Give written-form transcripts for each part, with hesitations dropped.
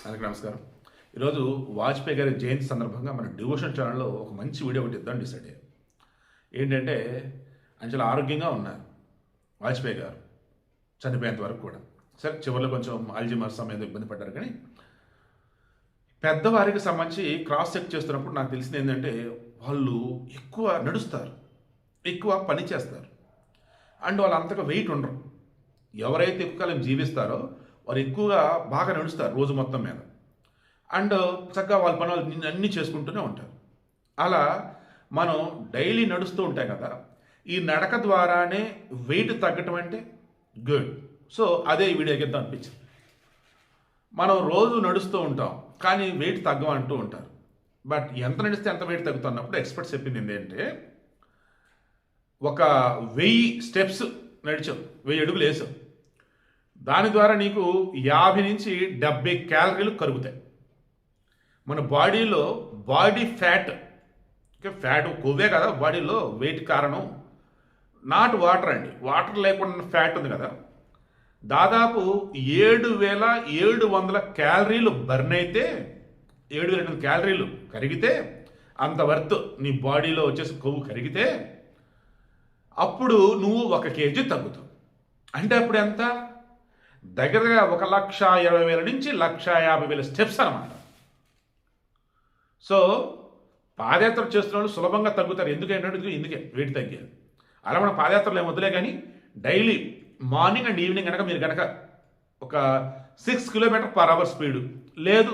అందరికీ నమస్కారం. ఈరోజు వాజ్పేయి గారి జయంతి సందర్భంగా మన డివోషన్ ఛానల్లో ఒక మంచి వీడియో ఒకటి ఇద్దాం డిసైడ్ అయ్యాం. ఏంటంటే ఆయన చాలా ఆరోగ్యంగా ఉన్నారు వాజ్పేయి గారు చనిపోయేంత వరకు కూడా. సరే చివరిలో కొంచెం ఆల్జీమర్ సమయంలో ఇబ్బంది పడ్డారు, కానీ పెద్దవారికి సంబంధించి క్రాస్ చెక్ చేస్తున్నప్పుడు నాకు తెలిసింది ఏంటంటే వాళ్ళు ఎక్కువ నడుస్తారు, ఎక్కువ పని చేస్తారు, అండ్ వాళ్ళు అంతగా వెయిట్ ఉండరు. ఎవరైతే ఎక్కువ కాలం జీవిస్తారో వారు ఎక్కువగా బాగా నడుస్తారు రోజు మొత్తం మీద, అండ్ చక్కగా వాళ్ళ పనులు అన్నీ చేసుకుంటూనే ఉంటారు. అలా మనం డైలీ నడుస్తూ ఉంటాం కదా, ఈ నడక ద్వారానే వెయిట్ తగ్గటం అంటే గుడ్. సో అదే ఈ వీడియోకి ఇద్దాం అనిపించింది. మనం రోజు నడుస్తూ ఉంటాం కానీ వెయిట్ తగ్గమంటూ ఉంటారు. బట్ ఎంత నడిస్తే ఎంత వెయిట్ తగ్గుతున్నప్పుడు ఎక్స్పర్ట్స్ చెప్పింది ఏంటంటే, ఒక 1000 స్టెప్స్ నడిచావు, 1000 అడుగులు వేసావు, దాని ద్వారా నీకు 50 నుంచి 70 క్యాలరీలు కరుగుతాయి. మన బాడీలో బాడీ ఫ్యాట్ కొవ్వే కదా బాడీలో వెయిట్ కారణం, నాట్ వాటర్ అండి. వాటర్ లేకుండా ఫ్యాట్ ఉంది కదా, దాదాపు 7700 క్యాలరీలు బర్న్ అయితే 7800 క్యాలరీలు కరిగితే అంత వర్త్ నీ బాడీలో వచ్చేసి కొవ్వు కరిగితే అప్పుడు నువ్వు 1 కేజీ తగ్గుతావు. అంటే అప్పుడు ఎంత? దగ్గరగా 1,20,000 నుంచి 1,50,000 స్టెప్స్ అనమాట. సో పాదయాత్ర చేస్తున్న వాళ్ళు సులభంగా తగ్గుతారు. ఎందుకే వెయిట్ తగ్గేది. అలా మన పాదయాత్రలు ఏం వద్దులే, కానీ డైలీ మార్నింగ్ అండ్ ఈవినింగ్ కనుక మీరు కనుక ఒక 6 km/h స్పీడు, లేదు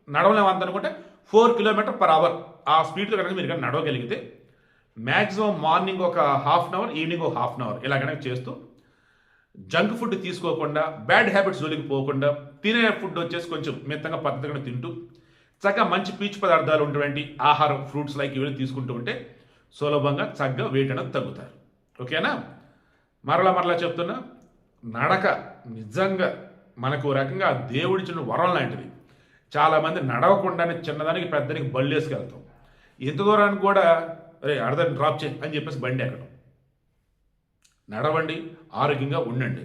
నడవలేమంతనుకుంటే 4 km/h ఆ స్పీడ్తో కనుక మీరు కనుక నడవగలిగితే మ్యాక్సిమం మార్నింగ్ ఒక ½ గంట, ఈవినింగ్ ఒక ½ గంట ఇలా కనుక చేస్తూ జంక్ ఫుడ్ తీసుకోకుండా, బ్యాడ్ హ్యాబిట్స్ జోలికి పోకుండా, తినే ఫుడ్ వచ్చేసి కొంచెం మితంగా పద్ధతిగా తింటూ చక్కగా మంచి పీచు పదార్థాలు ఉన్నటువంటి ఆహారం, ఫ్రూట్స్ లైక్ ఇవి తీసుకుంటూ ఉంటే సులభంగా చక్కగా వెయిట్ అనేది తగ్గుతారు. ఓకేనా? మరలా చెప్తున్నా, నడక నిజంగా మనకు రకంగా దేవుడిచ్చిన వరం లాంటిది. చాలామంది నడవకుండానే చిన్నదానికి పెద్దదానికి బళ్ళు వేసుకెళ్తాం. ఇంత దూరానికి కూడా అర్ధని డ్రాప్ చేయి అని చెప్పేసి బండి ఎక్కడం. నడవండి, ఆరోగ్యంగా ఉండండి.